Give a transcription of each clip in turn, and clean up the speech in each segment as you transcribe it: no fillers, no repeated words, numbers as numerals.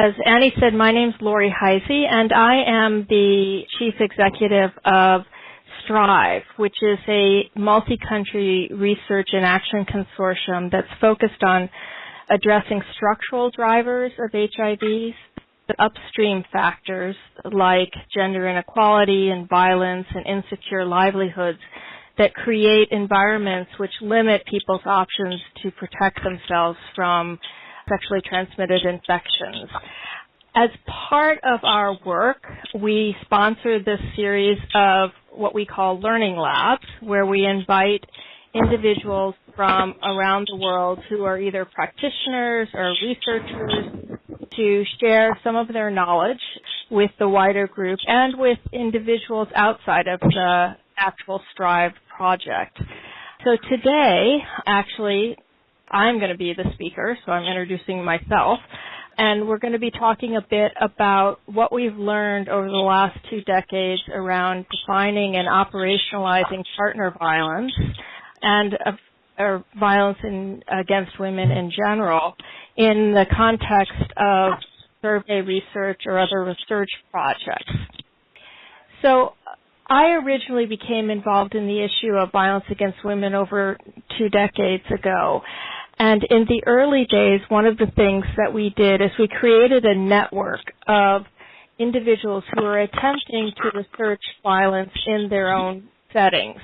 As Annie said, my name's Lori Heise, and I am the Chief Executive of STRIVE, which is a multi-country research and action consortium that's focused on addressing structural drivers of HIVs, the upstream factors like gender inequality and violence and insecure livelihoods that create environments which limit people's options to protect themselves from sexually transmitted infections. As part of our work, we sponsor this series of what we call learning labs, where we invite individuals from around the world who are either practitioners or researchers to share some of their knowledge with the wider group and with individuals outside of the actual STRIVE project. So today, actually, I'm going to be the speaker, so I'm introducing myself, and we're going to be talking a bit about what we've learned over the last 2 decades around defining and operationalizing partner violence and violence against women in general in the context of survey research or other research projects. So I originally became involved in the issue of violence against women over 2 decades ago. And in the early days, one of the things that we did is we created a network of individuals who were attempting to research violence in their own settings.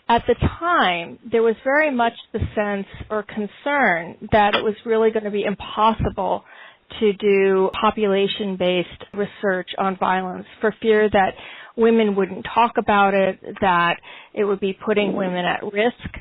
At the time, there was very much the sense or concern that it was really going to be impossible to do population-based research on violence for fear that women wouldn't talk about it, that it would be putting women at risk.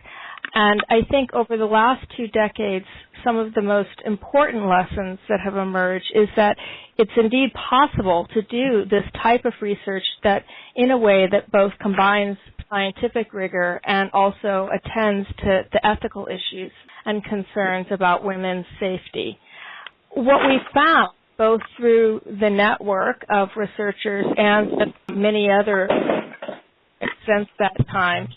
And I think over the last 2 decades, some of the most important lessons that have emerged is that it's indeed possible to do this type of research that in a way that both combines scientific rigor and also attends to the ethical issues and concerns about women's safety. What we found, both through the network of researchers and the many other since that time,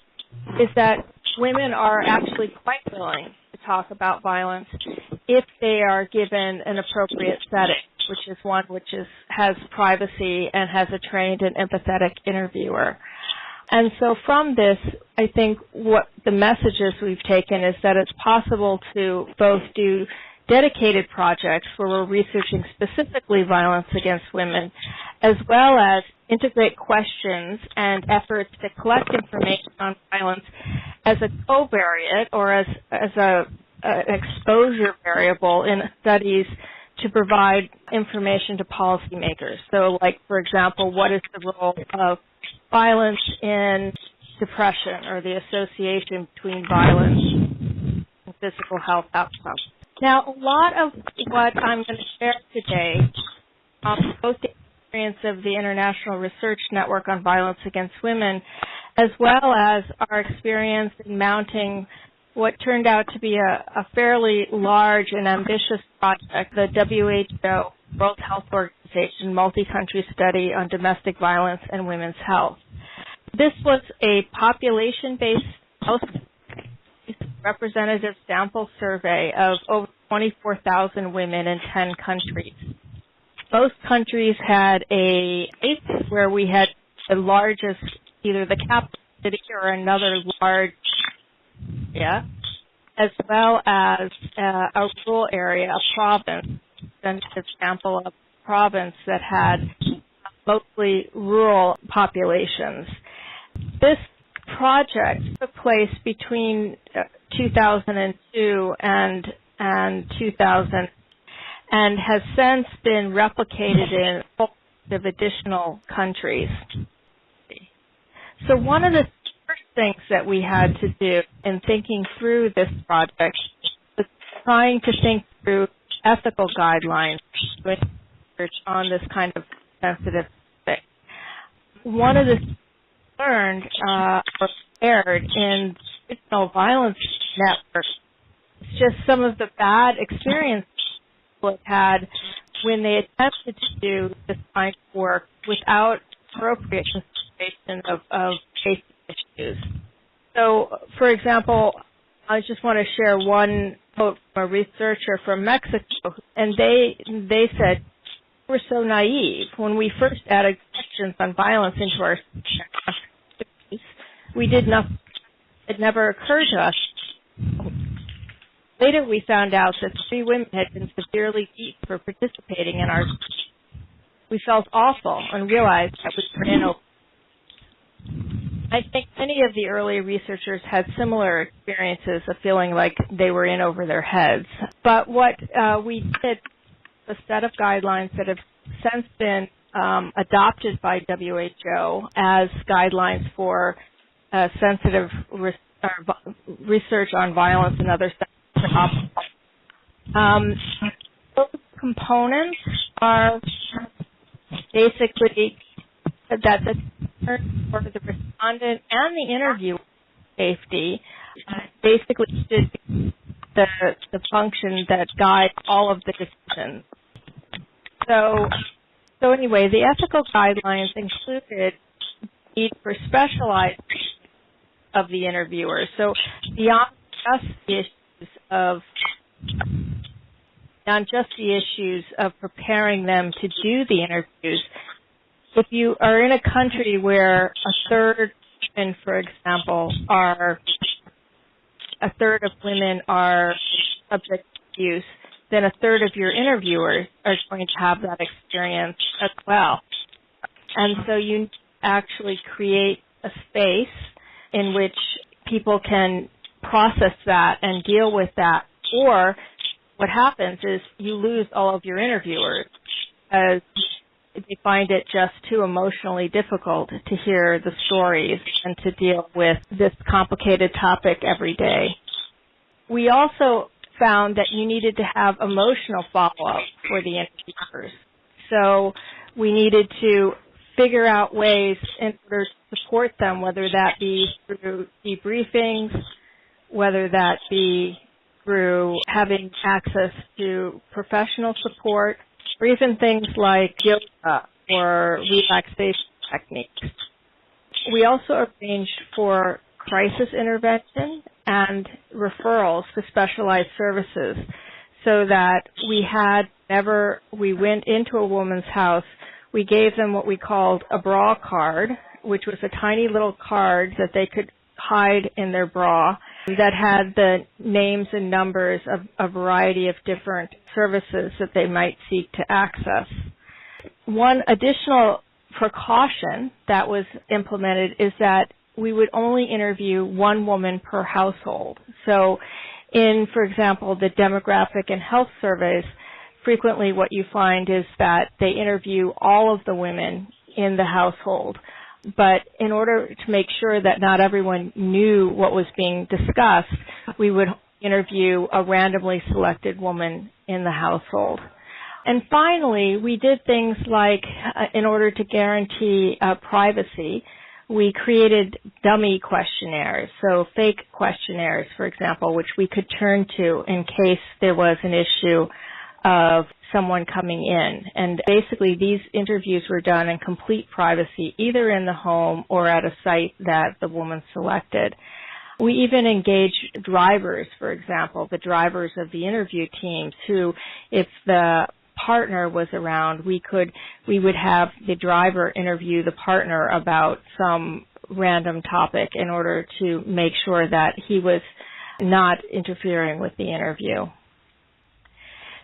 is that women are actually quite willing to talk about violence if they are given an appropriate setting, which is one which has privacy and has a trained and empathetic interviewer. And so from this, I think what the messages we've taken is that it's possible to both do dedicated projects where we're researching specifically violence against women, as well as integrate questions and efforts to collect information on violence as a covariate or as an exposure variable in studies to provide information to policymakers. So, like, for example, what is the role of violence in depression or the association between violence and physical health outcomes? Now, a lot of what I'm going to share today, both the experience of the International Research Network on Violence Against Women, as well as our experience in mounting what turned out to be a fairly large and ambitious project, the WHO, World Health Organization, multi-country study on domestic violence and women's health. This was a population-based representative sample survey of over 24,000 women in 10 countries. Most countries had a case where we had the largest, either the capital city or another large area, as well as a rural area, a province, a sample of a province that had mostly rural populations. This project took place between 2002 and 2000 and has since been replicated in a whole bunch of additional countries. So one of the first things that we had to do in thinking through this project was trying to think through ethical guidelines with research on this kind of sensitive thing. One of the things learned or shared in the Regional Violence Network is just some of the bad experiences people have had when they attempted to do this kind of work without appropriate consideration of safety issues. So, for example, I just want to share one quote from a researcher from Mexico, and they said, we're so naive. When we first added questions on violence into our studies, we did nothing. It never occurred to us. Later, we found out that 3 women had been severely beat for participating in our. We felt awful and realized that we were in. I think many of the early researchers had similar experiences of feeling like they were in over their heads. But what we did, a set of guidelines that have since been adopted by WHO as guidelines for sensitive research on violence and other sensitive topics. Those components are basically that the for the respondent and the interviewer safety basically did the function that guides all of the decisions. So anyway, the ethical guidelines included need for specialized of the interviewer. So beyond just the issues of preparing them to do the interviews, if you are in a country where a third of women, for example, of women are subject to abuse, then a third of your interviewers are going to have that experience as well. And so you actually create a space in which people can process that and deal with that. Or what happens is you lose all of your interviewers as they find it just too emotionally difficult to hear the stories and to deal with this complicated topic every day. We also found that you needed to have emotional follow-up for the interviewers. So we needed to figure out ways in order to support them, whether that be through debriefings, whether that be through having access to professional support, or even things like yoga or relaxation techniques. We also arranged for crisis intervention and referrals to specialized services so that whenever we went into a woman's house, we gave them what we called a bra card, which was a tiny little card that they could hide in their bra that had the names and numbers of a variety of different services that they might seek to access. One additional precaution that was implemented is that we would only interview one woman per household. So for example, the demographic and health surveys, frequently what you find is that they interview all of the women in the household. But in order to make sure that not everyone knew what was being discussed, we would interview a randomly selected woman in the household. And finally, we did things like, in order to guarantee privacy, we created dummy questionnaires, so fake questionnaires, for example, which we could turn to in case there was an issue of someone coming in. And basically these interviews were done in complete privacy, either in the home or at a site that the woman selected. We even engaged drivers, for example, the drivers of the interview teams who, if the partner was around, we would have the driver interview the partner about some random topic in order to make sure that he was not interfering with the interview.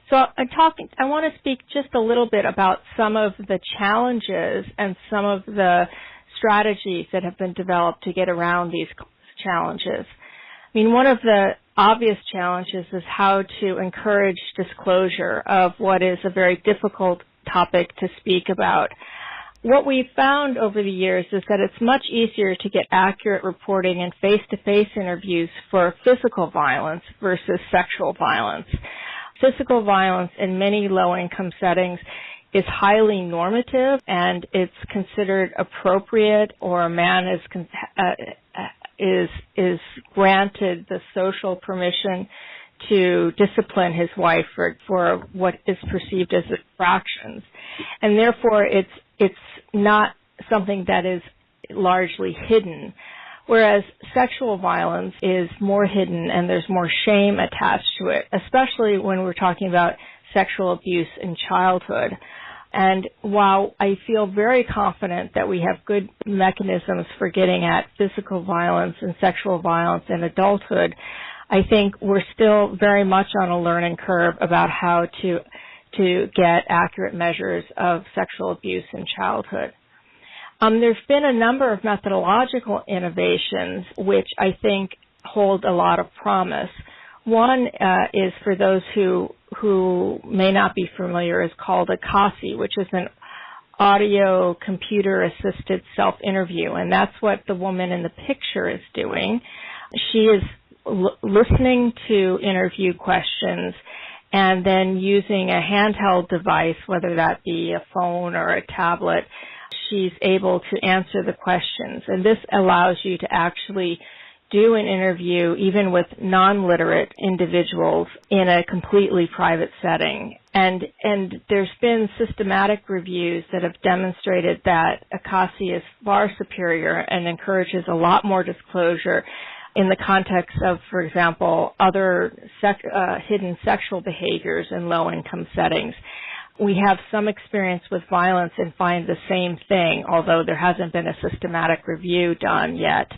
So I want to speak just a little bit about some of the challenges and some of the strategies that have been developed to get around these challenges. I mean, one of the obvious challenges is how to encourage disclosure of what is a very difficult topic to speak about. What we've found over the years is that it's much easier to get accurate reporting in face-to-face interviews for physical violence versus sexual violence. Physical violence in many low-income settings is highly normative, and it's considered appropriate, or a man is granted the social permission to discipline his wife for what is perceived as infractions, and therefore it's not something that is largely hidden. Whereas sexual violence is more hidden and there's more shame attached to it, especially when we're talking about sexual abuse in childhood. And while I feel very confident that we have good mechanisms for getting at physical violence and sexual violence in adulthood, I think we're still very much on a learning curve about how to get accurate measures of sexual abuse in childhood. There's been a number of methodological innovations which I think hold a lot of promise. One is, for those who may not be familiar, is called a CASI, which is an audio computer-assisted self-interview, and that's what the woman in the picture is doing. She is listening to interview questions and then using a handheld device, whether that be a phone or a tablet, she's able to answer the questions. And this allows you to actually do an interview even with non-literate individuals in a completely private setting. And there's been systematic reviews that have demonstrated that Akasi is far superior and encourages a lot more disclosure in the context of, for example, other hidden sexual behaviors in low-income settings. We have some experience with violence and find the same thing, although there hasn't been a systematic review done yet.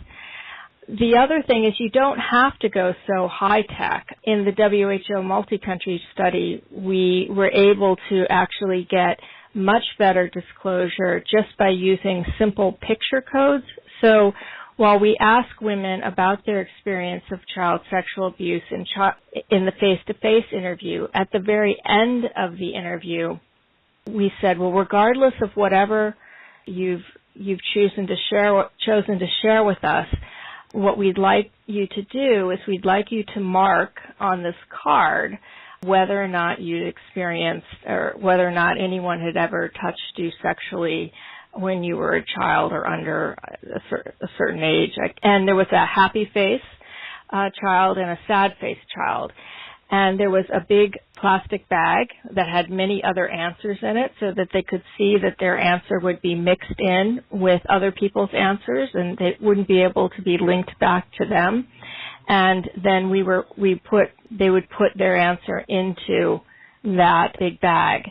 The other thing is you don't have to go so high-tech. In the WHO multi-country study, we were able to actually get much better disclosure just by using simple picture codes. So while we ask women about their experience of child sexual abuse in the face-to-face interview, at the very end of the interview, we said, well, regardless of whatever you've chosen to share with us, what we'd like you to do is we'd like you to mark on this card whether or not you'd experienced or whether or not anyone had ever touched you sexually when you were a child or under a certain age. And there was a happy face child and a sad face child. And there was a big plastic bag that had many other answers in it so that they could see that their answer would be mixed in with other people's answers and they wouldn't be able to be linked back to them. And then they would put their answer into that big bag.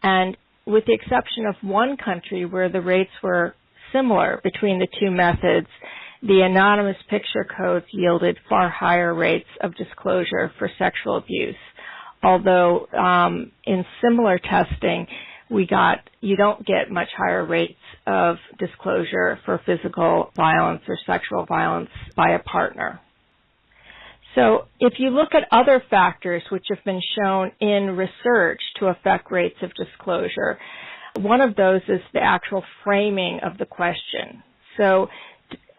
And with the exception of one country where the rates were similar between the two methods, the anonymous picture codes yielded far higher rates of disclosure for sexual abuse. Although in similar testing, you don't get much higher rates of disclosure for physical violence or sexual violence by a partner. So if you look at other factors which have been shown in research to affect rates of disclosure, one of those is the actual framing of the question. So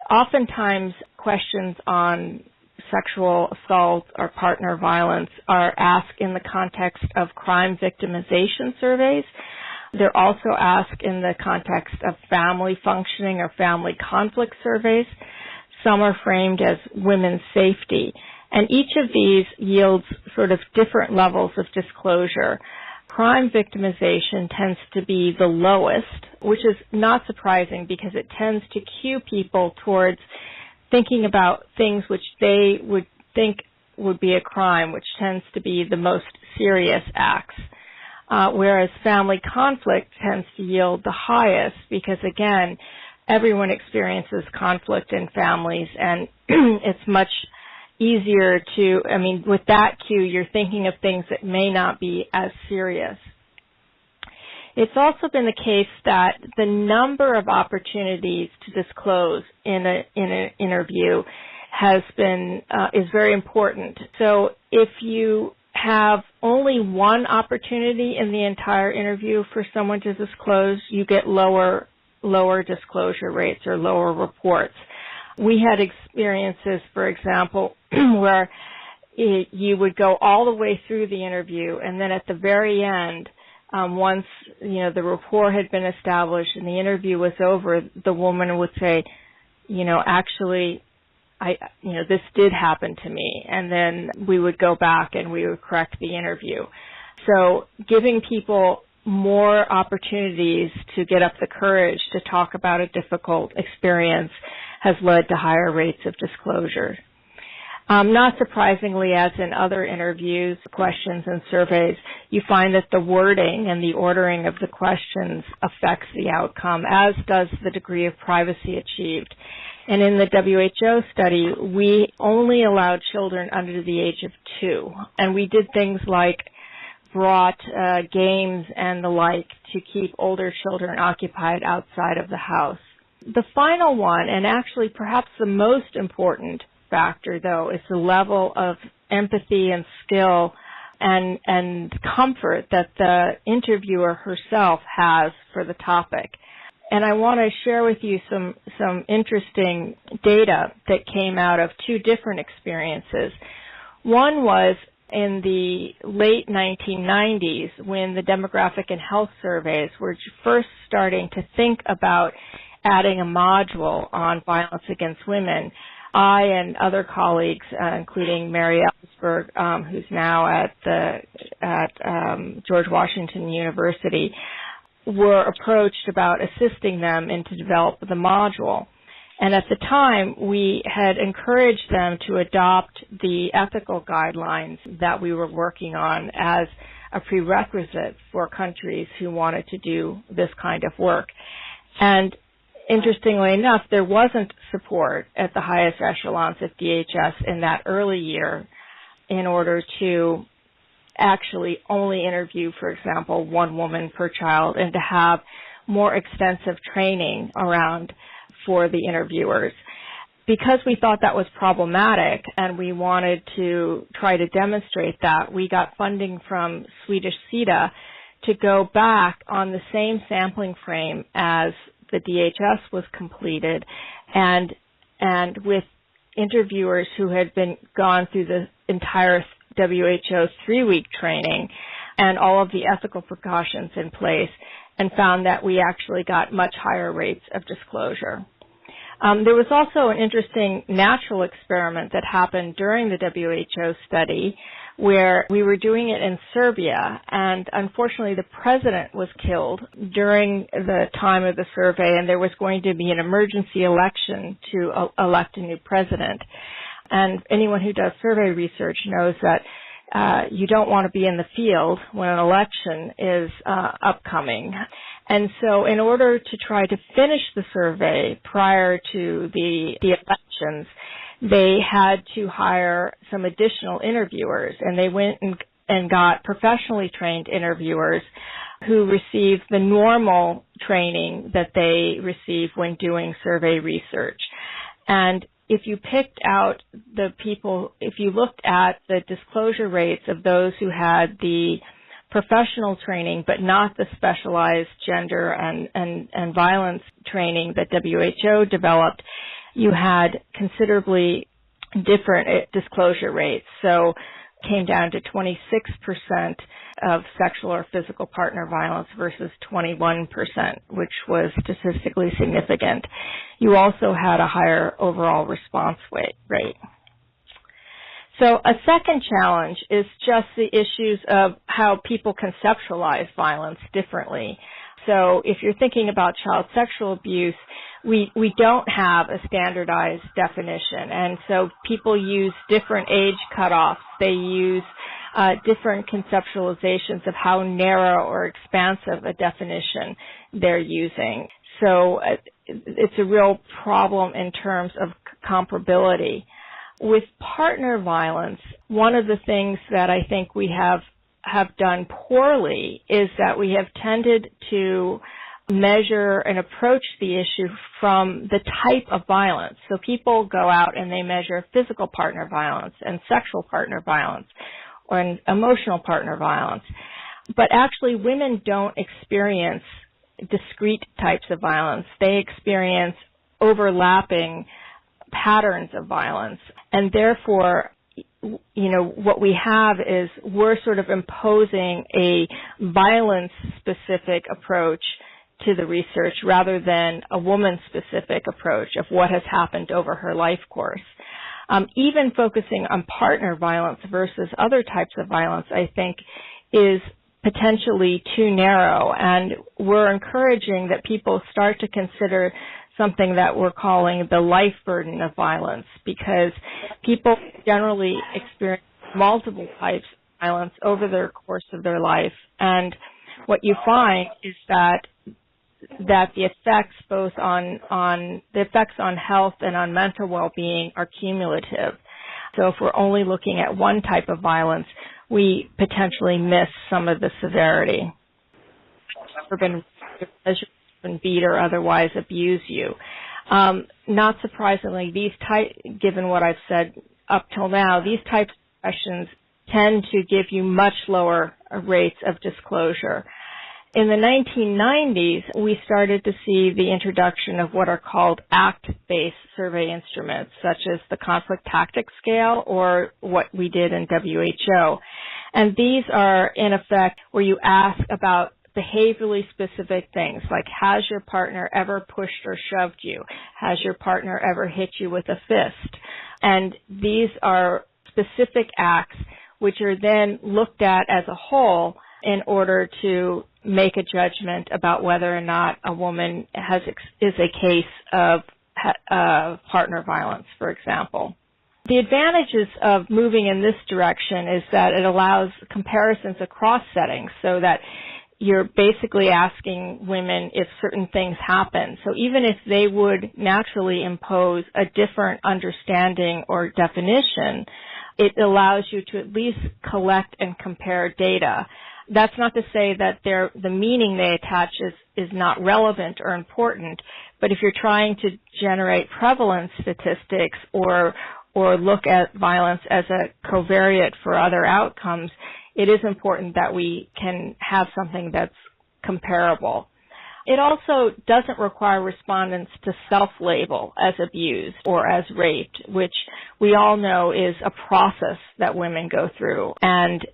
oftentimes questions on sexual assault or partner violence are asked in the context of crime victimization surveys. They're also asked in the context of family functioning or family conflict surveys. Some are framed as women's safety. And each of these yields sort of different levels of disclosure. Crime victimization tends to be the lowest, which is not surprising because it tends to cue people towards thinking about things which they would think would be a crime, which tends to be the most serious acts. Whereas family conflict tends to yield the highest because, again, everyone experiences conflict in families and it's much easier with that cue, you're thinking of things that may not be as serious. It's also been the case that the number of opportunities to disclose in an interview is very important. So if you have only one opportunity in the entire interview for someone to disclose, you get lower disclosure rates or lower reports. We had experiences, for example, where you would go all the way through the interview, and then at the very end, once the rapport had been established and the interview was over, the woman would say, actually, this did happen to me, and then we would go back and we would correct the interview. So giving people more opportunities to get up the courage to talk about a difficult experience has led to higher rates of disclosure. Not surprisingly, as in other interviews, questions, and surveys, you find that the wording and the ordering of the questions affects the outcome, as does the degree of privacy achieved. And in the WHO study, we only allowed children under the age of 2. And we did things like brought games and the like to keep older children occupied outside of the house. The final one, and actually perhaps the most important factor, though, is the level of empathy and skill and comfort that the interviewer herself has for the topic. And I want to share with you some interesting data that came out of 2 different experiences. One was in the late 1990s when the demographic and health surveys were first starting to think about adding a module on violence against women. I and other colleagues, including Mary Ellsberg, who's now at George Washington University, were approached about assisting them in to develop the module. And at the time, we had encouraged them to adopt the ethical guidelines that we were working on as a prerequisite for countries who wanted to do this kind of work. And interestingly enough, there wasn't support at the highest echelons of DHS in that early year in order to actually only interview, for example, 1 woman per child and to have more extensive training around for the interviewers. Because we thought that was problematic and we wanted to try to demonstrate that, we got funding from Swedish SIDA to go back on the same sampling frame as the DHS was completed and with interviewers who had gone through the entire WHO's 3-week training and all of the ethical precautions in place, and found that we actually got much higher rates of disclosure. There was also an interesting natural experiment that happened during the WHO study where we were doing it in Serbia, and unfortunately the president was killed during the time of the survey, and there was going to be an emergency election to elect a new president. And anyone who does survey research knows that you don't want to be in the field when an election is upcoming. And so in order to try to finish the survey prior to the elections, they had to hire some additional interviewers, and they went and got professionally trained interviewers who received the normal training that they receive when doing survey research. And if you picked out the people, if you looked at the disclosure rates of those who had the professional training but not the specialized gender and violence training that WHO developed, you had considerably different disclosure rates. So came down to 26% of sexual or physical partner violence versus 21%, which was statistically significant. You also had a higher overall response rate. So a second challenge is just the issues of how people conceptualize violence differently. So if you're thinking about child sexual abuse, we don't have a standardized definition, and so people use different age cutoffs. They use different conceptualizations of how narrow or expansive a definition they're using. So it's a real problem in terms of comparability. With partner violence, one of the things that I think we have done poorly is that we have tended to measure and approach the issue from the type of violence. So people go out and they measure physical partner violence and sexual partner violence or emotional partner violence. But actually women don't experience discrete types of violence. They experience overlapping patterns of violence. And therefore, what we have is we're sort of imposing a violence-specific approach to the research rather than a woman-specific approach of what has happened over her life course. Even focusing on partner violence versus other types of violence, I think, is potentially too narrow, and we're encouraging that people start to consider something that we're calling the life burden of violence, because people generally experience multiple types of violence over the course of their life. And what you find is that the effects both on health and on mental well-being are cumulative. So if we're only looking at one type of violence, we potentially miss some of the severity. Never been beat or otherwise abuse you. Not surprisingly, given what I've said up till now, these types of questions tend to give you much lower rates of disclosure. In the 1990s, we started to see the introduction of what are called Actbased survey instruments, such as the conflict tactics scale or what we did in WHO. And these are, in effect, where you ask about behaviorally specific things, like has your partner ever pushed or shoved you? Has your partner ever hit you with a fist? And these are specific acts which are then looked at as a whole in order to make a judgment about whether or not a woman is a case of partner violence, for example. The advantages of moving in this direction is that it allows comparisons across settings, so that you're basically asking women if certain things happen. So even if they would naturally impose a different understanding or definition, it allows you to at least collect and compare data. That's not to say that the meaning they attach is not relevant or important, but if you're trying to generate prevalence statistics or look at violence as a covariate for other outcomes, it is important that we can have something that's comparable. It also doesn't require respondents to self-label as abused or as raped, which we all know is a process that women go through, and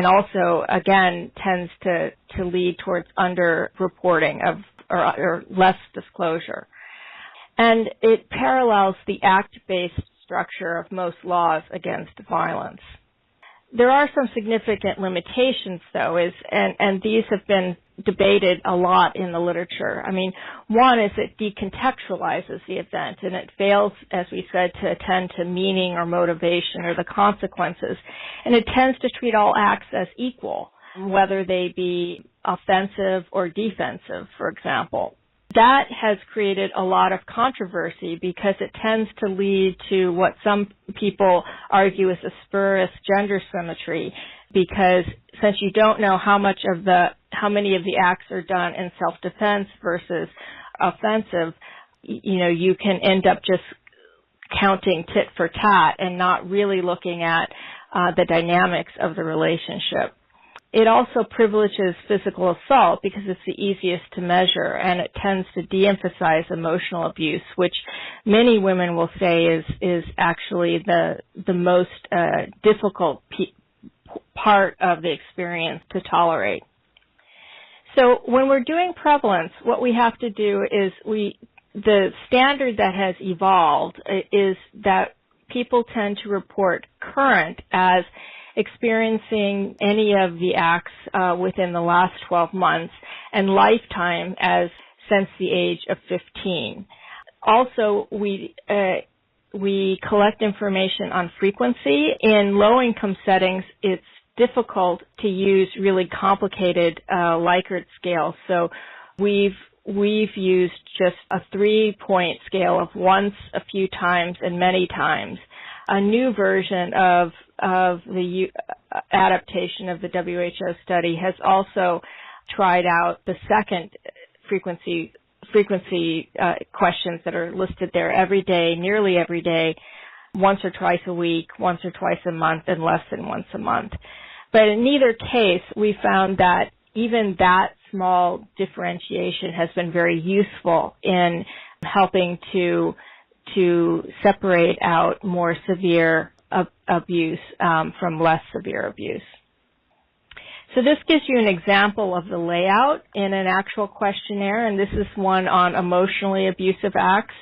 also, again, tends to lead towards under-reporting or less disclosure. And it parallels the act-based structure of most laws against violence. There are some significant limitations, though, and these have been debated a lot in the literature. I mean, one is it decontextualizes the event, and it fails, as we said, to attend to meaning or motivation or the consequences. And it tends to treat all acts as equal, whether they be offensive or defensive, for example. That has created a lot of controversy because it tends to lead to what some people argue is a spurious gender symmetry, because since you don't know how many of the acts are done in self-defense versus offensive, you can end up just counting tit for tat and not really looking at the dynamics of the relationship. It also privileges physical assault because it's the easiest to measure, and it tends to de-emphasize emotional abuse, which many women will say is actually the most difficult part of the experience to tolerate. So when we're doing prevalence, what we have to do is the standard that has evolved is that people tend to report current as experiencing any of the acts within the last 12 months, and lifetime as since the age of 15. Also, we collect information on frequency. In low-income settings, it's difficult to use really complicated Likert scales. So we've used just a 3-point scale of once, a few times, and many times. A new version of the adaptation of the WHO study has also tried out the second frequency questions that are listed there every day, nearly every day, once or twice a week, once or twice a month, and less than once a month. But in neither case, we found that even that small differentiation has been very useful in helping to separate out more severe abuse from less severe abuse. So this gives you an example of the layout in an actual questionnaire, and this is one on emotionally abusive acts.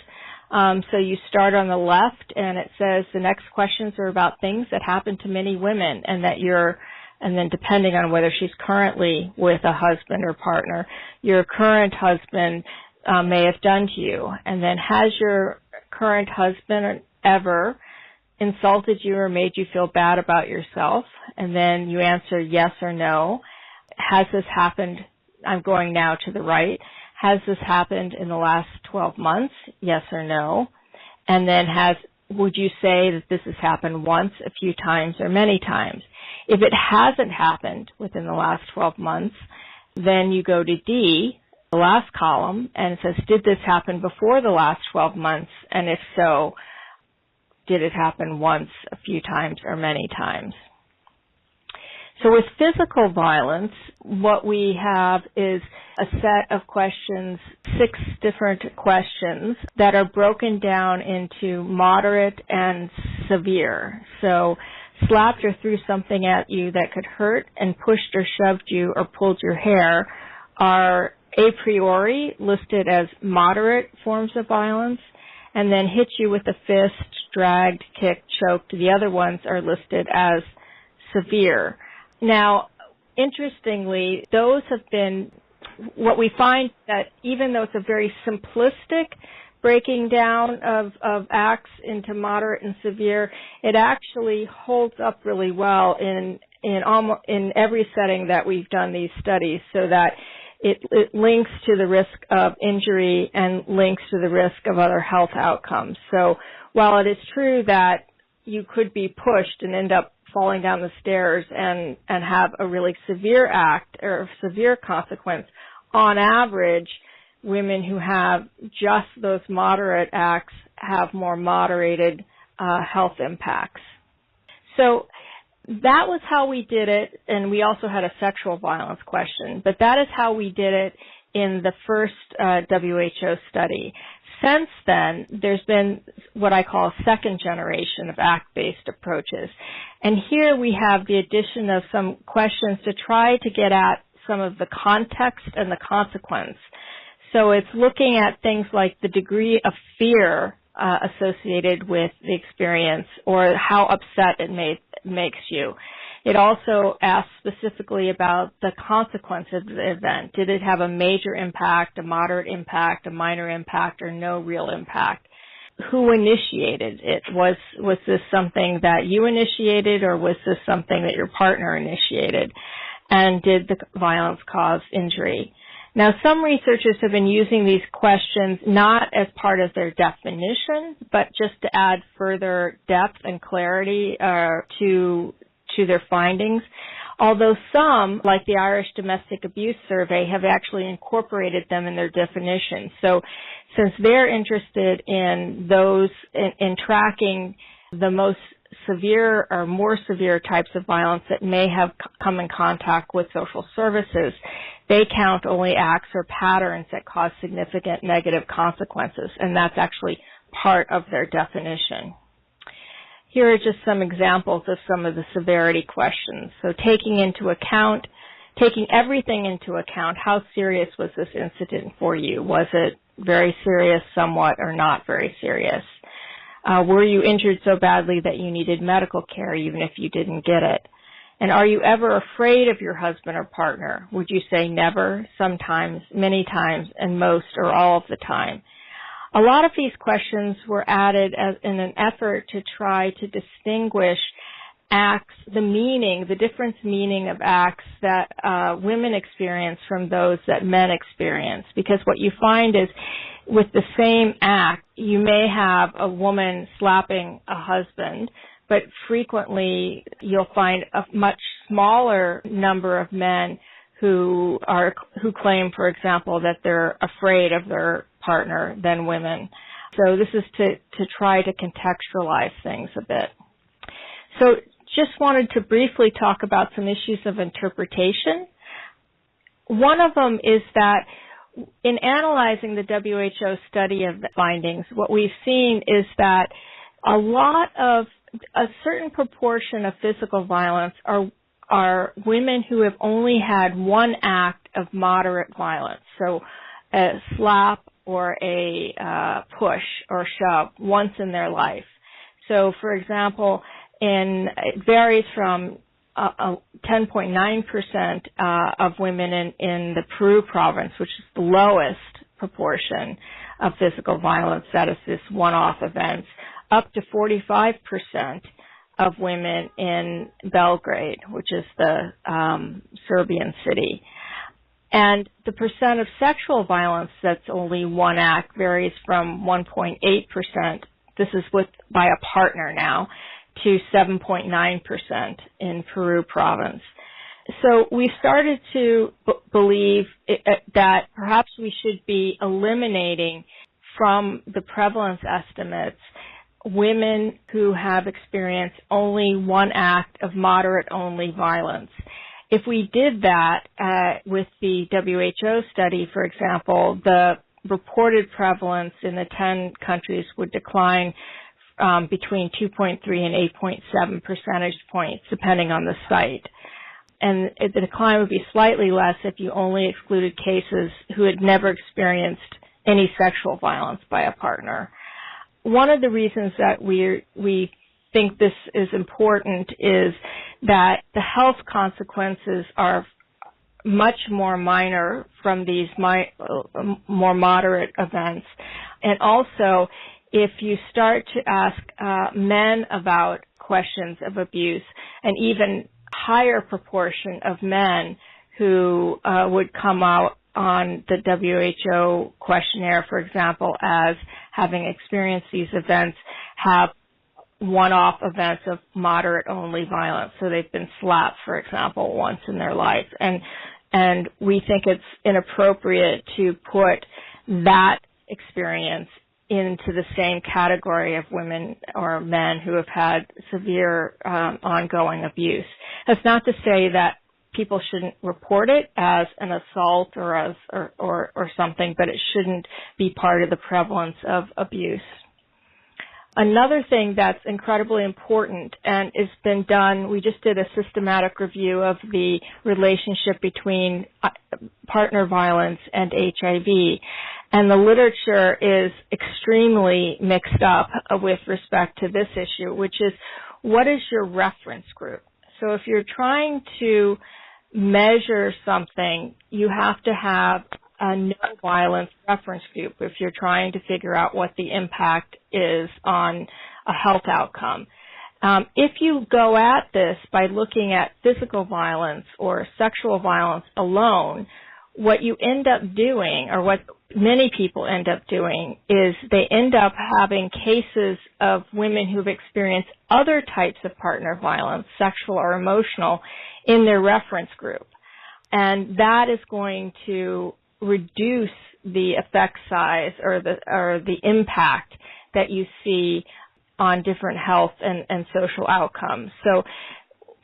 So you start on the left, and it says the next questions are about things that happen to many women, and then depending on whether she's currently with a husband or partner, your current husband may have done to you. And then, has your current husband ever insulted you or made you feel bad about yourself? And then you answer yes or no. Has this happened? I'm going now to the right. Has this happened in the last 12 months? Yes or no. And then would you say that this has happened once, a few times, or many times? If it hasn't happened within the last 12 months, then you go to D, the last column, and it says, did this happen before the last 12 months? And if so, did it happen once, a few times, or many times? So with physical violence, what we have is a set of questions, 6 different questions that are broken down into moderate and severe. So slapped or threw something at you that could hurt, and pushed or shoved you or pulled your hair are a priori listed as moderate forms of violence, and then hit you with a fist, dragged, kicked, choked. The other ones are listed as severe. Now, interestingly, those have been, what we find that even though it's a very simplistic breaking down of acts into moderate and severe, it actually holds up really well in every setting that we've done these studies, so that it links to the risk of injury and links to the risk of other health outcomes. So while it is true that you could be pushed and end up falling down the stairs and have a really severe act or severe consequence, on average, women who have just those moderate acts have more moderated health impacts. So that was how we did it, and we also had a sexual violence question, but that is how we did it in the first WHO study. Since then, there's been what I call a second generation of act-based approaches. And here we have the addition of some questions to try to get at some of the context and the consequence. So it's looking at things like the degree of fear associated with the experience, or how upset it makes you. It also asks specifically about the consequence of the event. Did it have a major impact, a moderate impact, a minor impact, or no real impact? Who initiated it? Was this something that you initiated, or was this something that your partner initiated? And did the violence cause injury? Now, some researchers have been using these questions not as part of their definition, but just to add further depth and clarity to their findings, although some, like the Irish Domestic Abuse Survey, have actually incorporated them in their definition. So since they're interested in those, in tracking the most severe or more severe types of violence that may have come in contact with social services, they count only acts or patterns that cause significant negative consequences, and that's actually part of their definition. Here are just some examples of some of the severity questions. So taking everything into account, how serious was this incident for you? Was it very serious, somewhat, or not very serious? Were you injured so badly that you needed medical care even if you didn't get it? And are you ever afraid of your husband or partner? Would you say never, sometimes, many times, and most or all of the time? A lot of these questions were added in an effort to try to distinguish acts, the different meaning of acts that women experience from those that men experience. Because what you find is with the same act, you may have a woman slapping a husband, but frequently you'll find a much smaller number of men who claim, for example, that they're afraid of their partner than women. So this is to try to contextualize things a bit. So just wanted to briefly talk about some issues of interpretation. One of them is that in analyzing the WHO study of the findings, what we've seen is that a certain proportion of physical violence are women who have only had one act of moderate violence, so a slap or a push or shove once in their life. So, for example, it varies from 10.9% of women in the Peru province, which is the lowest proportion of physical violence, that is this one-off events, up to 45% of women in Belgrade, which is the Serbian city. And the percent of sexual violence that's only one act varies from 1.8%, this is by a partner now, to 7.9% in Peru province. So we started to believe that perhaps we should be eliminating from the prevalence estimates women who have experienced only one act of moderate-only violence. If we did that with the WHO study, for example, the reported prevalence in the 10 countries would decline between 2.3 and 8.7 percentage points, depending on the site. And the decline would be slightly less if you only excluded cases who had never experienced any sexual violence by a partner. One of the reasons that we think this is important is that the health consequences are much more minor from these more moderate events. And also, if you start to ask men about questions of abuse, an even higher proportion of men who would come out on the WHO questionnaire, for example, as having experienced these events, have one-off events of moderate-only violence. So they've been slapped, for example, once in their life. And we think it's inappropriate to put that experience into the same category of women or men who have had severe ongoing abuse. That's not to say that people shouldn't report it as an assault or something, but it shouldn't be part of the prevalence of abuse. Another thing that's incredibly important and has been done, we just did a systematic review of the relationship between partner violence and HIV, and the literature is extremely mixed up with respect to this issue, which is, what is your reference group? So if you're trying to measure something, you have to have a no violence reference group if you're trying to figure out what the impact is on a health outcome. If you go at this by looking at physical violence or sexual violence alone, what you end up doing, or what many people end up doing, is they end up having cases of women who've experienced other types of partner violence, sexual or emotional, in their reference group. And that is going to reduce the effect size or the impact that you see on different health and social outcomes. So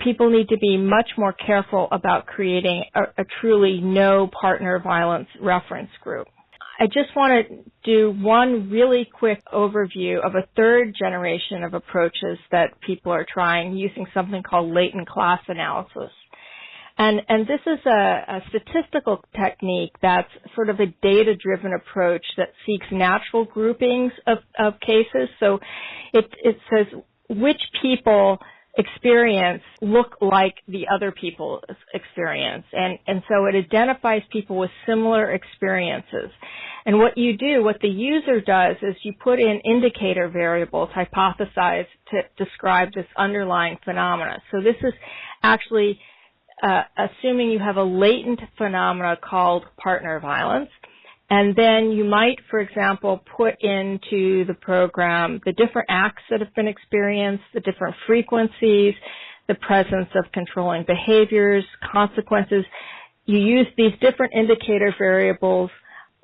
people need to be much more careful about creating a truly no partner violence reference group. I just want to do one really quick overview of a third generation of approaches that people are trying using something called latent class analysis. And this is a statistical technique that's sort of a data-driven approach that seeks natural groupings of cases. So it says which people experience look like the other people's experience. And so it identifies people with similar experiences. And what the user does is you put in indicator variables, hypothesize to describe this underlying phenomena. So this is actually assuming you have a latent phenomena called partner violence. And then you might, for example, put into the program the different acts that have been experienced, the different frequencies, the presence of controlling behaviors, consequences. You use these different indicator variables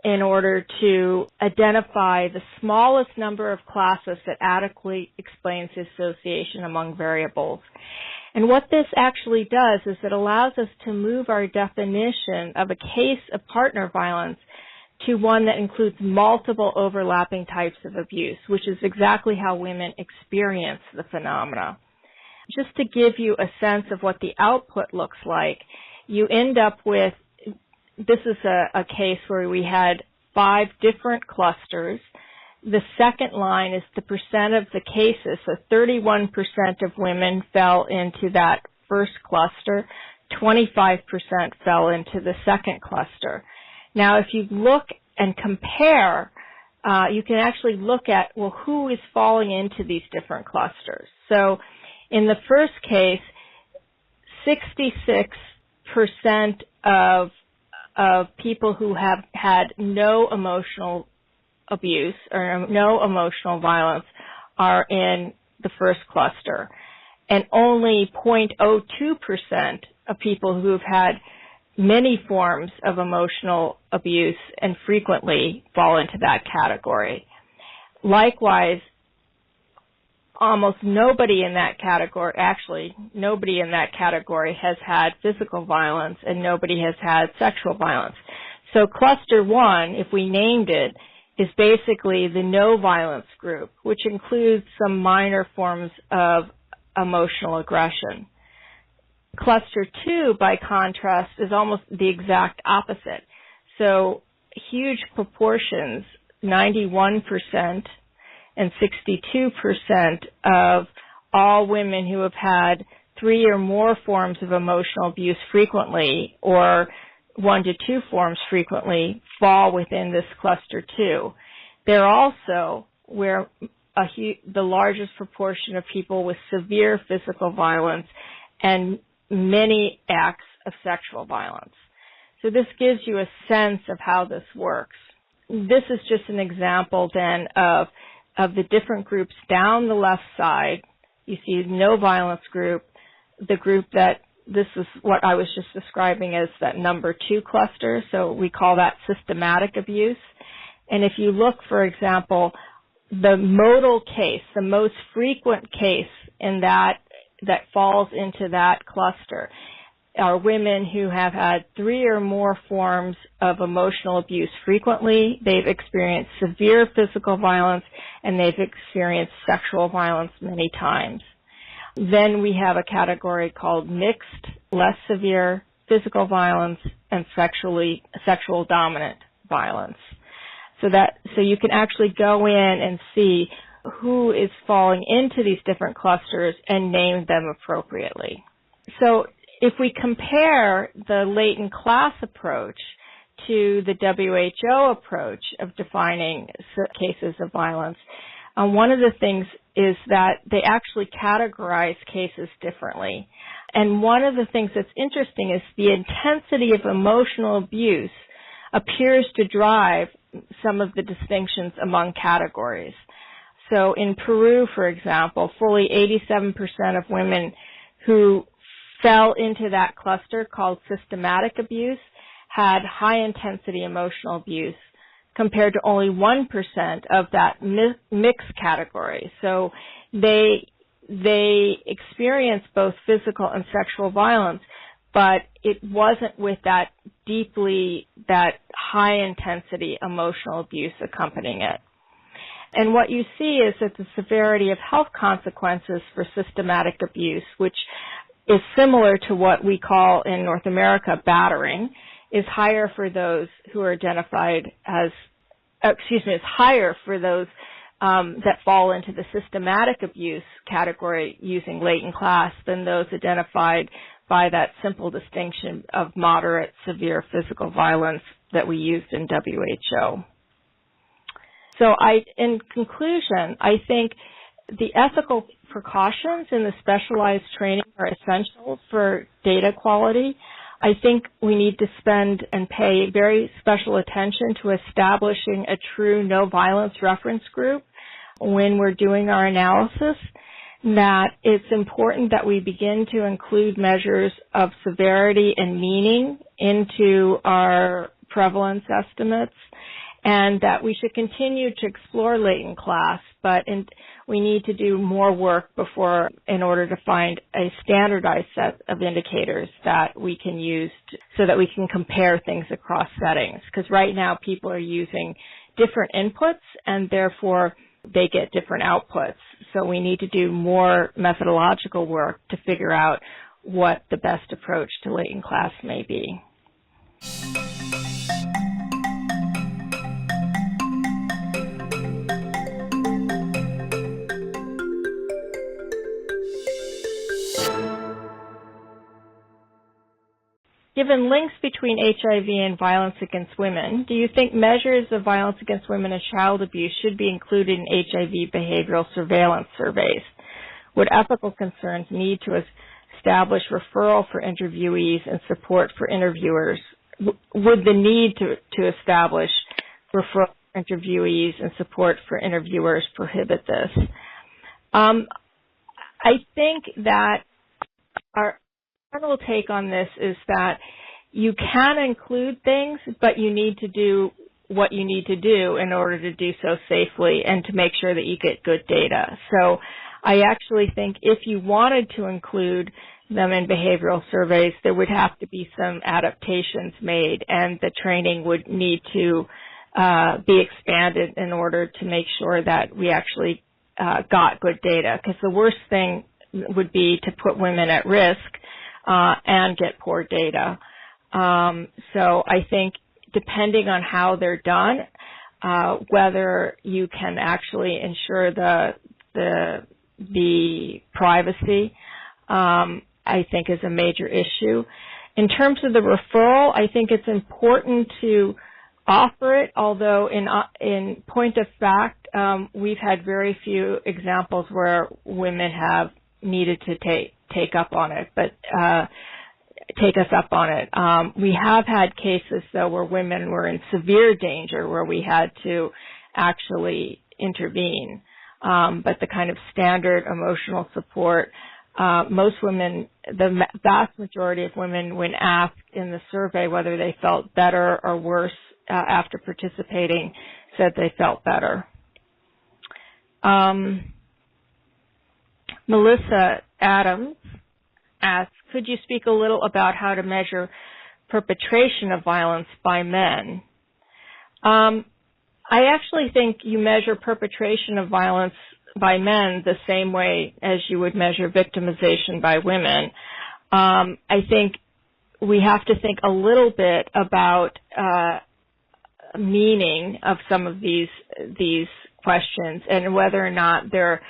in order to identify the smallest number of classes that adequately explains the association among variables. And what this actually does is it allows us to move our definition of a case of partner violence to one that includes multiple overlapping types of abuse, which is exactly how women experience the phenomena. Just to give you a sense of what the output looks like, you end up with, this is a case where we had 5 different clusters. The second line is the percent of the cases, so 31% of women fell into that first cluster, 25% fell into the second cluster. Now, if you look and compare, you can actually look at, well, who is falling into these different clusters. So in the first case, 66% of people who have had no emotional abuse or no emotional violence are in the first cluster. And only 0.02% of people who have had many forms of emotional abuse and frequently fall into that category. Likewise, almost nobody in that category, actually, nobody in that category has had physical violence and nobody has had sexual violence. So cluster 1, if we named it, is basically the no violence group, which includes some minor forms of emotional aggression. Cluster 2, by contrast, is almost the exact opposite. So huge proportions, 91% and 62% of all women who have had 3 or more forms of emotional abuse frequently, or 1 to 2 forms frequently, fall within this cluster 2. They're also where the largest proportion of people with severe physical violence and many acts of sexual violence. So this gives you a sense of how this works. This is just an example then of the different groups down the left side. You see no violence group, the group that this is what I was just describing as that number 2 cluster, so we call that systematic abuse. And if you look, for example, the modal case, the most frequent case in that falls into that cluster are women who have had 3 or more forms of emotional abuse frequently. They've experienced severe physical violence and they've experienced sexual violence many times. Then we have a category called mixed, less severe physical violence and sexual dominant violence. So you can actually go in and see who is falling into these different clusters and name them appropriately. So if we compare the latent class approach to the WHO approach of defining cases of violence, one of the things is that they actually categorize cases differently. And one of the things that's interesting is the intensity of emotional abuse appears to drive some of the distinctions among categories. So in Peru, for example, fully 87% of women who fell into that cluster called systematic abuse had high-intensity emotional abuse, compared to only 1% of that mixed category. So they experienced both physical and sexual violence, but it wasn't with that high-intensity emotional abuse accompanying it. And what you see is that the severity of health consequences for systematic abuse, which is similar to what we call in North America battering, is higher for those who are identified as, is higher for those that fall into the systematic abuse category using latent class than those identified by that simple distinction of moderate, severe physical violence that we used in WHO. So in conclusion, I think the ethical precautions in the specialized training are essential for data quality. I think we need to spend and pay very special attention to establishing a true no violence reference group when we're doing our analysis, that it's important that we begin to include measures of severity and meaning into our prevalence estimates, and that we should continue to explore latent class, but we need to do more work in order to find a standardized set of indicators that we can use so that we can compare things across settings. Because right now people are using different inputs and therefore they get different outputs. So we need to do more methodological work to figure out what the best approach to latent class may be. given links between HIV and violence against women, do you think measures of violence against women and child abuse should be included in HIV behavioral surveillance surveys? Would ethical concerns need to establish referral for interviewees and support for interviewers? Would the need to establish referral for interviewees and support for interviewers prohibit this? I think that our general take on this is that you can include things, but you need to do what you need to do in order to do so safely and to make sure that you get good data. So I actually think if you wanted to include them in behavioral surveys, there would have to be some adaptations made, and the training would need to be expanded in order to make sure that we actually got good data, because the worst thing would be to put women at risk and get poor data. So I think depending on how they're done, whether you can actually ensure the privacy, I think is a major issue. In terms of the referral, I think it's important to offer it, although in point of fact, we've had very few examples where women have needed to take up on it, but take us up on it. We have had cases, though, where women were in severe danger, where we had to actually intervene. But the kind of standard emotional support, most women, the vast majority of women, when asked in the survey whether they felt better or worse after participating, said they felt better. Melissa Adams asks, could you speak a little about how to measure perpetration of violence by men? I actually think you measure perpetration of violence by men the same way as you would measure victimization by women. I think we have to think a little bit about meaning of some of these questions and whether or not they're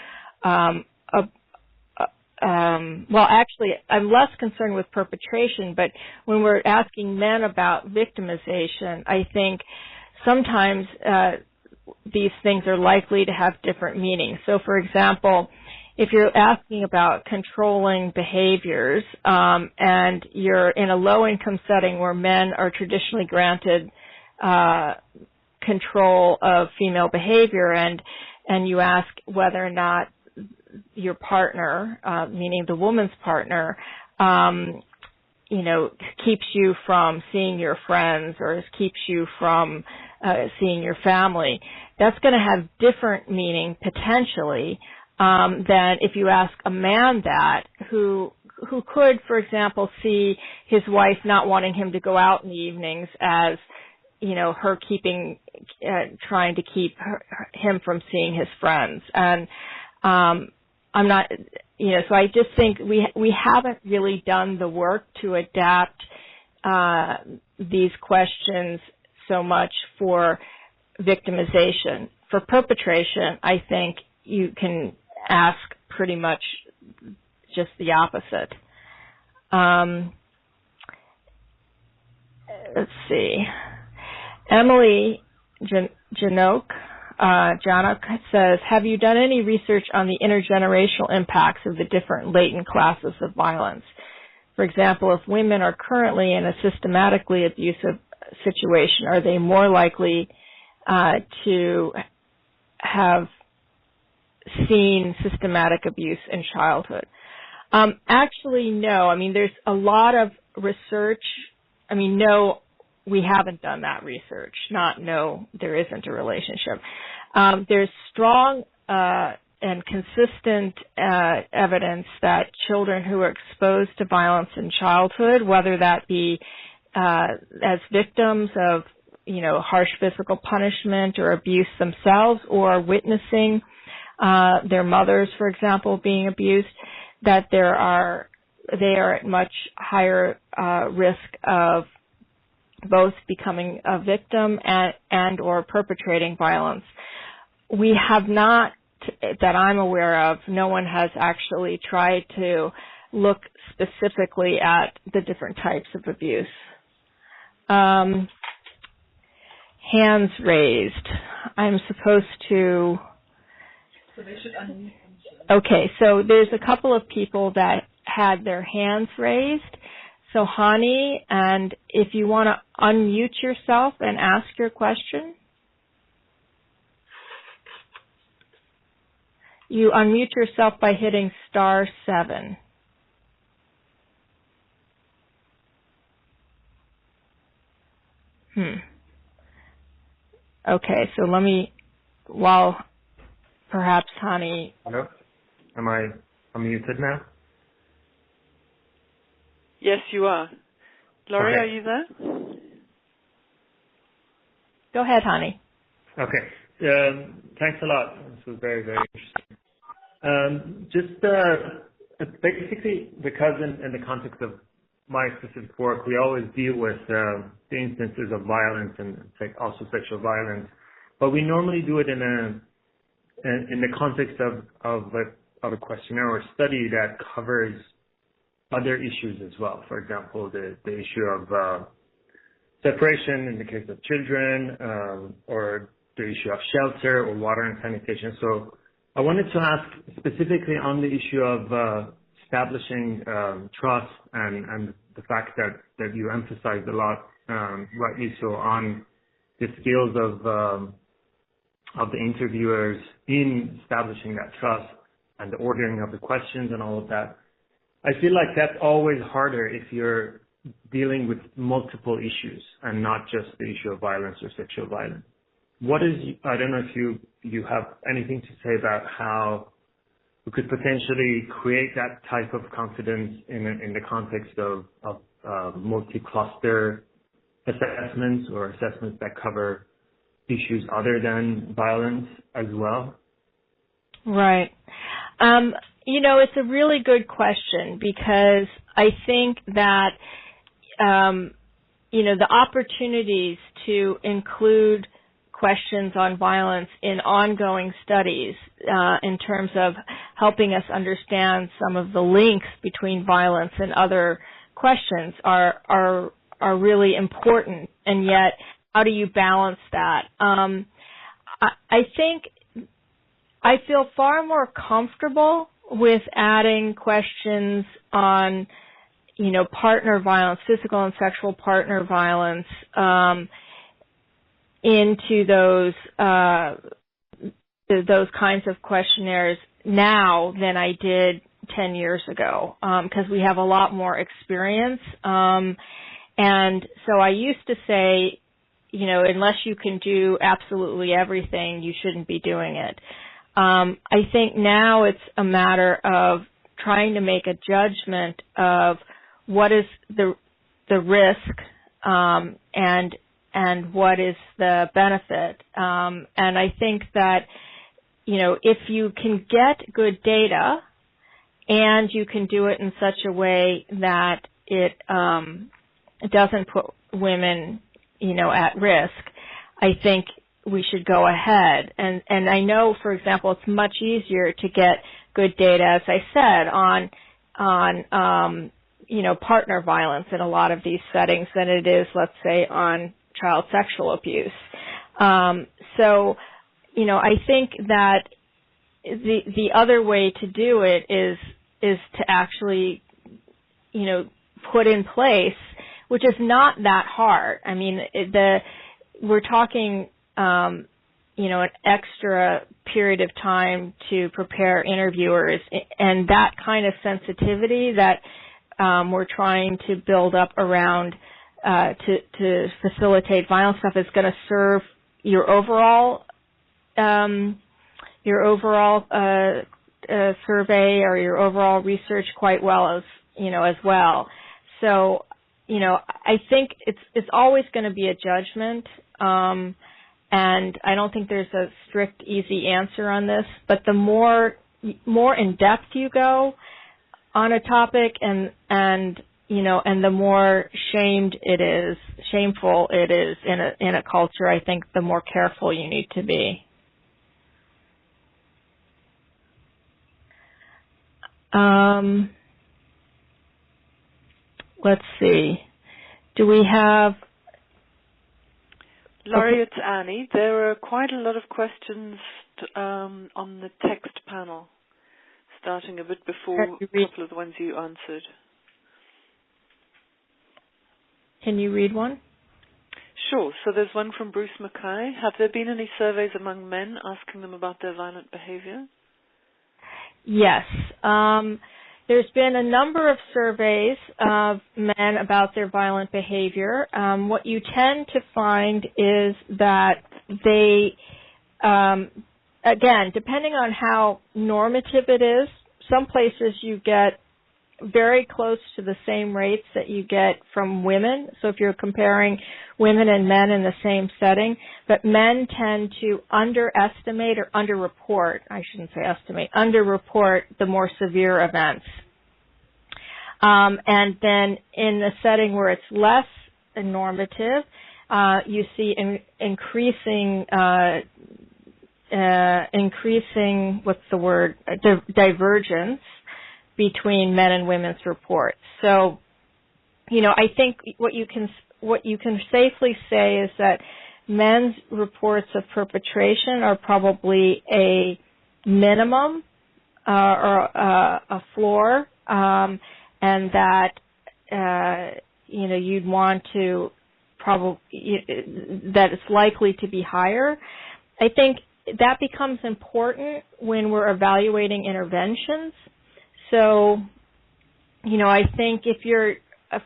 well, actually, I'm less concerned with perpetration, but when we're asking men about victimization, I think sometimes these things are likely to have different meanings. So, for example, if you're asking about controlling behaviors and you're in a low-income setting where men are traditionally granted control of female behavior, and you ask whether or not your partner, meaning the woman's partner, keeps you from seeing your friends or keeps you from seeing your family, that's going to have different meaning potentially than if you ask a man that who could, for example, see his wife not wanting him to go out in the evenings as her trying to keep him from seeing his friends. And I'm not, so I just think we haven't really done the work to adapt these questions so much for victimization. For perpetration, I think you can ask pretty much just the opposite. Let's see. Emily Janok says, have you done any research on the intergenerational impacts of the different latent classes of violence? For example, if women are currently in a systematically abusive situation, are they more likely to have seen systematic abuse in childhood? Actually, no. I mean, there's a lot of research. I mean, no, we haven't done that research. Not no, there isn't a relationship. There's strong and consistent evidence that children who are exposed to violence in childhood, whether that be as victims of, harsh physical punishment or abuse themselves, or witnessing their mothers, for example, being abused, that they are at much higher risk of both becoming a victim and or perpetrating violence. We have not, that I'm aware of, no one has actually tried to look specifically at the different types of abuse. Hands raised. I'm supposed to... So they should unmute themselves. Okay, so there's a couple of people that had their hands raised. So Hani, and if you want to unmute yourself and ask your question. You unmute yourself by hitting *7. Okay, so let me, while perhaps Hani... Hello? Am I unmuted now? Yes, you are. Laurie, Okay. are you there? Go ahead, Hani. Okay. Thanks a lot. This was very, very interesting. Basically, because in the context of my specific work, we always deal with the instances of violence and also sexual violence, but we normally do it in the context of a questionnaire or study that covers other issues as well. For example, the issue of separation in the case of children, or the issue of shelter or water and sanitation. So I wanted to ask specifically on the issue of establishing trust and the fact that you emphasized a lot, rightly so, on the skills of the interviewers in establishing that trust and the ordering of the questions and all of that. I feel like that's always harder if you're dealing with multiple issues and not just the issue of violence or sexual violence. I don't know if you have anything to say about how we could potentially create that type of confidence in the context of multi-cluster assessments or assessments that cover issues other than violence as well? Right. It's a really good question, because I think that, the opportunities to include questions on violence in ongoing studies, in terms of helping us understand some of the links between violence and other questions are really important. And yet, how do you balance that? I think I feel far more comfortable with adding questions on, partner violence, physical and sexual partner violence, into those kinds of questionnaires now than I did 10 years ago, because we have a lot more experience. And so I used to say, unless you can do absolutely everything, you shouldn't be doing it. I think now it's a matter of trying to make a judgment of what is the risk, and what is the benefit. And I think that, if you can get good data and you can do it in such a way that it doesn't put women, at risk, I think we should go ahead. And I know, for example, it's much easier to get good data, as I said, on partner violence in a lot of these settings than it is, let's say, on child sexual abuse. So, I think that the other way to do it is to actually, put in place, which is not that hard. I mean, we're talking, an extra period of time to prepare interviewers, and that kind of sensitivity that we're trying to build up around to facilitate violence stuff is going to serve your overall survey or your overall research quite well as well. So, I think it's always going to be a judgment, and I don't think there's a strict, easy answer on this. But the more in depth you go on a topic, and the more shameful it is in a culture, I think the more careful you need to be. let's see. Do we have... Laurie, it's Annie. There are quite a lot of questions on the text panel, starting a bit before a couple of the ones you answered. Can you read one? Sure. So there's one from Bruce Mackay. Have there been any surveys among men asking them about their violent behavior? Yes. There's been a number of surveys of men about their violent behavior. What you tend to find is that they, again, depending on how normative it is, some places you get very close to the same rates that you get from women. So if you're comparing women and men in the same setting, but men tend to underestimate or underreport, I shouldn't say estimate, underreport the more severe events. And then in the setting where it's less normative, you see increasing, divergence between men and women's reports. So, I think what you can safely say is that men's reports of perpetration are probably a minimum or a floor, and that you'd want to that it's likely to be higher. I think that becomes important when we're evaluating interventions. So, I think if you're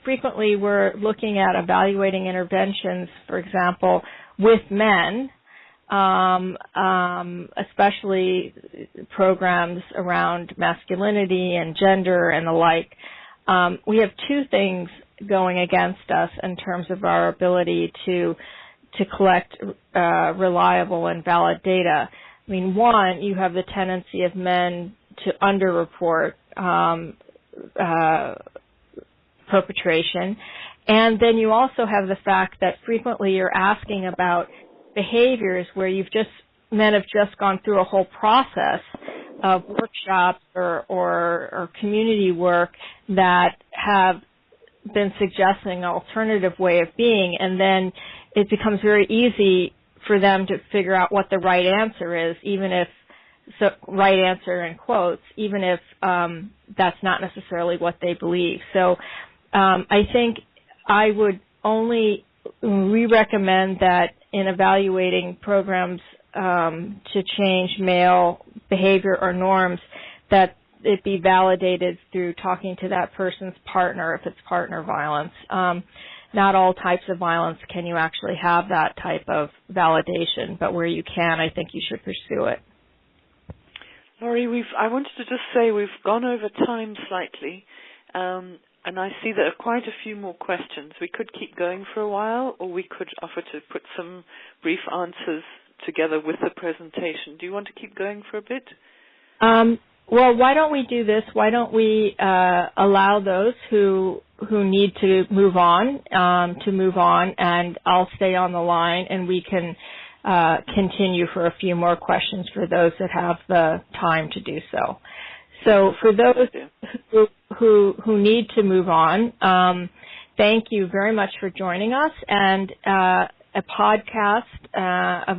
frequently we're looking at evaluating interventions, for example, with men, especially programs around masculinity and gender and the like. We have two things going against us in terms of our ability to collect reliable and valid data. I mean, one, you have the tendency of men to underreport perpetration, and then you also have the fact that frequently you're asking about behaviors where men have just gone through a whole process of workshops or community work that have been suggesting an alternative way of being, and then it becomes very easy for them to figure out what the right answer is, even if right answer in quotes, even if that's not necessarily what they believe. So I think we recommend that in evaluating programs to change male behavior or norms, that it be validated through talking to that person's partner if it's partner violence. Not all types of violence can you actually have that type of validation, but where you can, I think you should pursue it. Laurie, I wanted to just say we've gone over time slightly, and I see there are quite a few more questions. We could keep going for a while, or we could offer to put some brief answers together with the presentation. Do you want to keep going for a bit? Well, why don't we do this? Why don't we allow those who need to move on, and I'll stay on the line, and we can continue for a few more questions for those that have the time to do so. So for those who need to move on, thank you very much for joining us. And a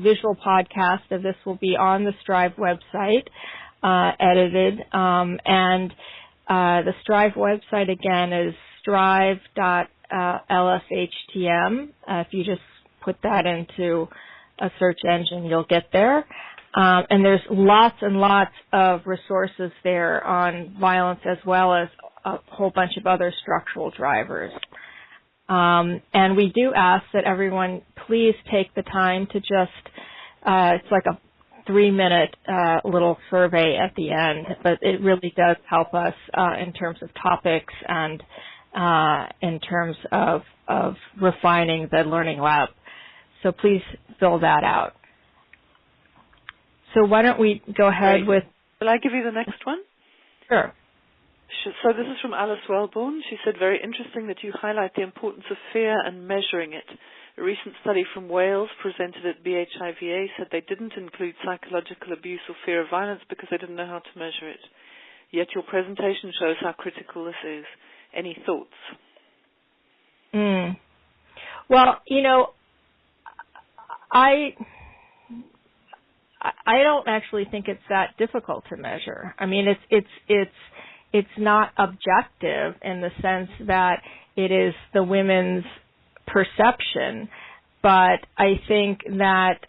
visual podcast of this will be on the Strive website, edited. And the Strive website, again, is strive.lshtm. If you just put that into a search engine, you'll get there. And there's lots and lots of resources there on violence, as well as a whole bunch of other structural drivers. And we do ask that everyone please take the time to just, it's like a 3-minute little survey at the end, but it really does help us in terms of topics and in terms of refining the Learning Lab. So please fill that out. So why don't we go ahead with... Will I give you the next one? Sure. So this is from Alice Wellborn. She said, very interesting that you highlight the importance of fear and measuring it. A recent study from Wales presented at BHIVA said they didn't include psychological abuse or fear of violence because they didn't know how to measure it. Yet your presentation shows how critical this is. Any thoughts? Well, I don't actually think it's that difficult to measure. I mean, it's not objective in the sense that it is the women's perception, but I think that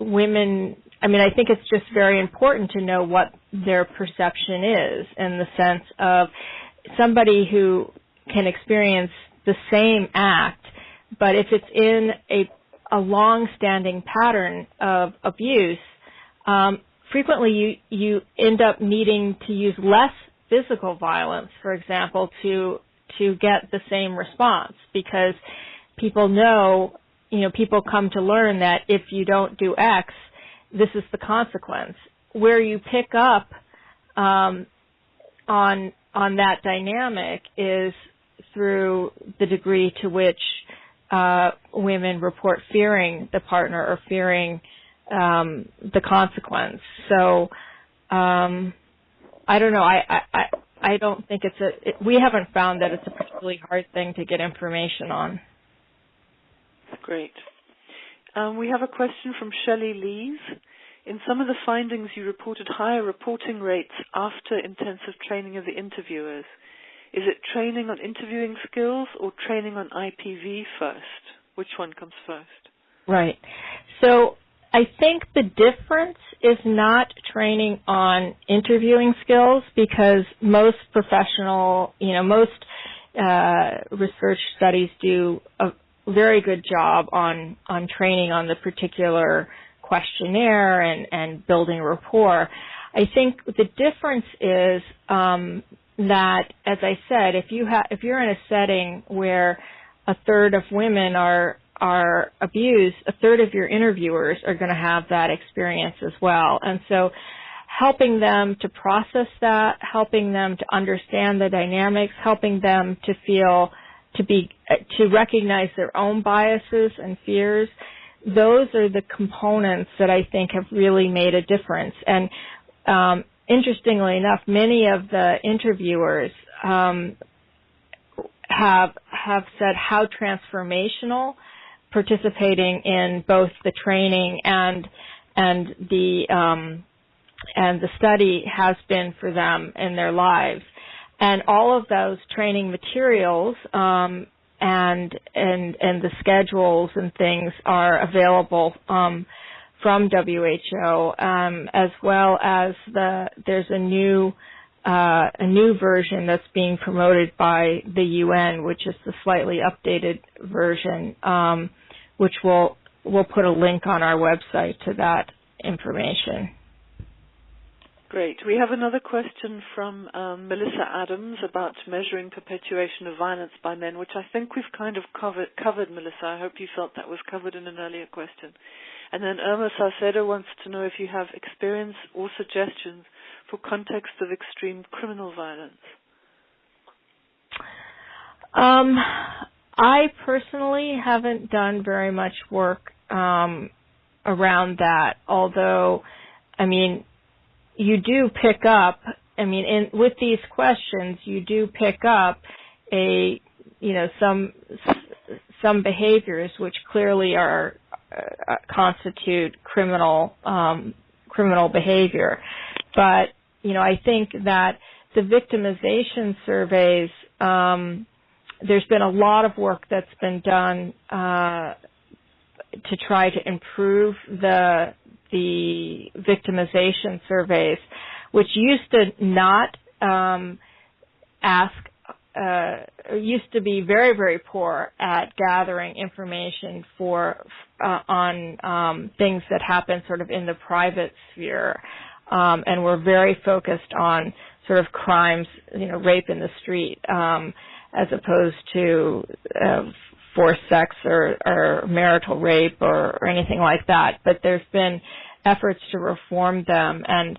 I think it's just very important to know what their perception is in the sense of somebody who can experience the same act, but if it's in a long-standing pattern of abuse, frequently you end up needing to use less physical violence, for example, to get the same response, because people know, people come to learn that if you don't do X, this is the consequence. Where you pick up on that dynamic is through the degree to which women report fearing the partner or fearing the consequence. So I don't know. I don't think we haven't found that it's a particularly hard thing to get information on. Great. We have a question from Shelley Lees. In some of the findings, you reported higher reporting rates after intensive training of the interviewers. Is it training on interviewing skills or training on IPV first? Which one comes first? Right. So I think the difference is not training on interviewing skills, because most most research studies do a very good job on training on the particular questionnaire and building rapport. I think the difference is that, as I said, if you're in a setting where a third of women are abused, a third of your interviewers are going to have that experience as well. And so helping them to process that, helping them to understand the dynamics, helping them to recognize their own biases and fears, those are the components that I think have really made a difference. And interestingly enough, many of the interviewers have said how transformational participating in both the training and the study has been for them in their lives. And all of those training materials and the schedules and things are available from WHO, as well as there's a new version that's being promoted by the UN, which is the slightly updated version, which we'll put a link on our website to that information. Great. We have another question from Melissa Adams about measuring perpetuation of violence by men, which I think we've kind of covered, Melissa. I hope you felt that was covered in an earlier question. And then Irma Salcedo wants to know if you have experience or suggestions for context of extreme criminal violence. I personally haven't done very much work around that, although, you do pick up, with these questions, you do pick up some behaviors which clearly are constitute criminal behavior. But, I think that the victimization surveys, there's been a lot of work that's been done to try to improve the victimization surveys, which used to not used to be very, very poor at gathering information on things that happen sort of in the private sphere, and we're very focused on sort of crimes, rape in the street, as opposed to forced sex or marital rape or anything like that. But there's been efforts to reform them, and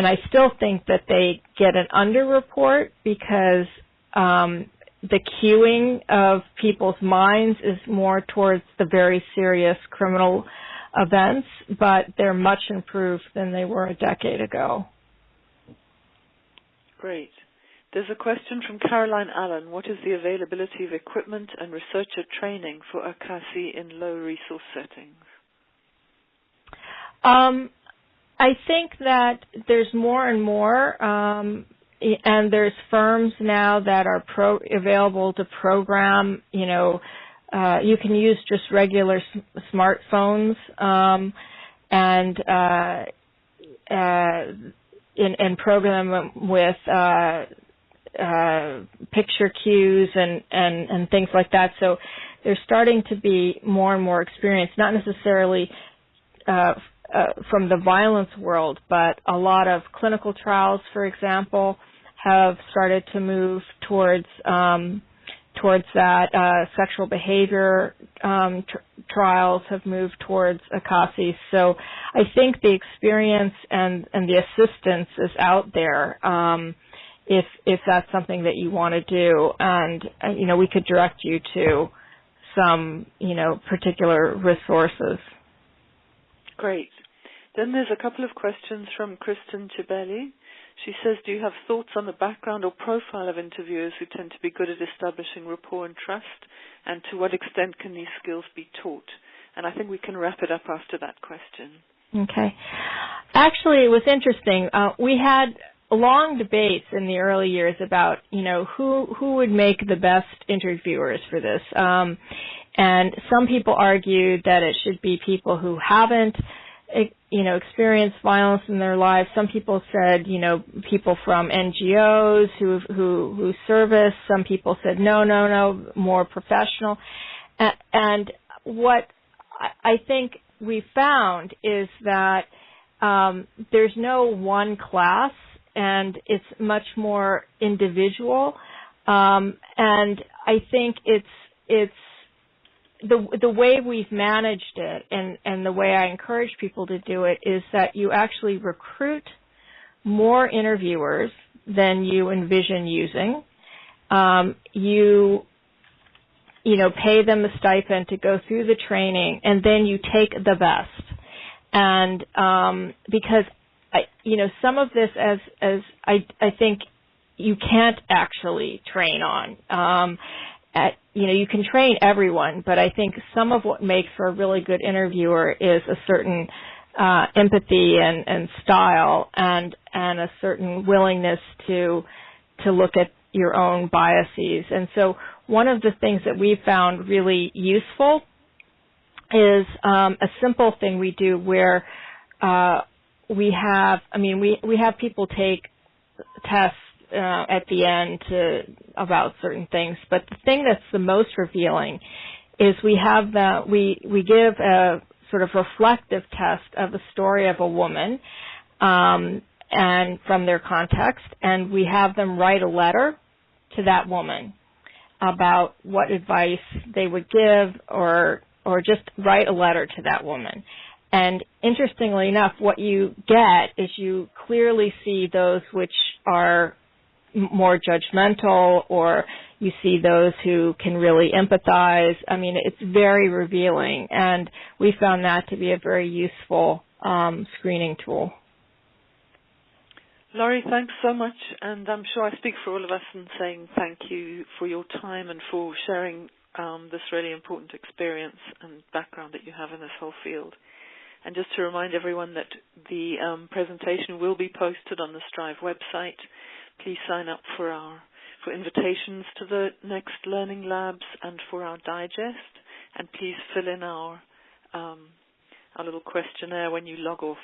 I still think that they get an underreport because the cueing of people's minds is more towards the very serious criminal events, but they're much improved than they were a decade ago. Great. There's a question from Caroline Allen. What is the availability of equipment and researcher training for Akasi in low resource settings? I think that there's more and more, and there's firms now that are available to program. You can use just regular smartphones and program them with picture cues and things like that. So there's starting to be more and more experience, not necessarily from the violence world, but a lot of clinical trials, for example, have started to move towards that. Sexual behavior trials have moved towards Akasi. So I think the experience and the assistance is out there if that's something that you want to do. And, we could direct you to some, particular resources. Great. Then there's a couple of questions from Kristen Chibelli. She says, do you have thoughts on the background or profile of interviewers who tend to be good at establishing rapport and trust, and to what extent can these skills be taught? And I think we can wrap it up after that question. Okay. Actually, it was interesting. We had long debates in the early years about, who would make the best interviewers for this. And some people argued that it should be people who haven't, experienced violence in their lives. Some people said, people from NGOs who service. Some people said, no, more professional. And what I think we found is that there's no one class, and it's much more individual. And I think it's the way we've managed it, and the way I encourage people to do it, is that you actually recruit more interviewers than you envision using. You pay them a stipend to go through the training, and then you take the best. And because some of this, as I think you can't actually train on. You can train everyone, but I think some of what makes for a really good interviewer is a certain empathy and style, and a certain willingness to look at your own biases. And so one of the things that we found really useful is a simple thing we do where we have people take tests at the end about certain things, but the thing that's the most revealing is we give a sort of reflective test of the story of a woman, and from their context, and we have them write a letter to that woman about what advice they would give, or just write a letter to that woman. And interestingly enough, what you get is you clearly see those which are more judgmental, or you see those who can really empathize. It's very revealing, and we found that to be a very useful screening tool. Laurie, thanks so much, and I'm sure I speak for all of us in saying thank you for your time and for sharing this really important experience and background that you have in this whole field. And just to remind everyone that the presentation will be posted on the Strive website. Please sign up for invitations to the next learning labs and for our digest, and please fill in our little questionnaire when you log off.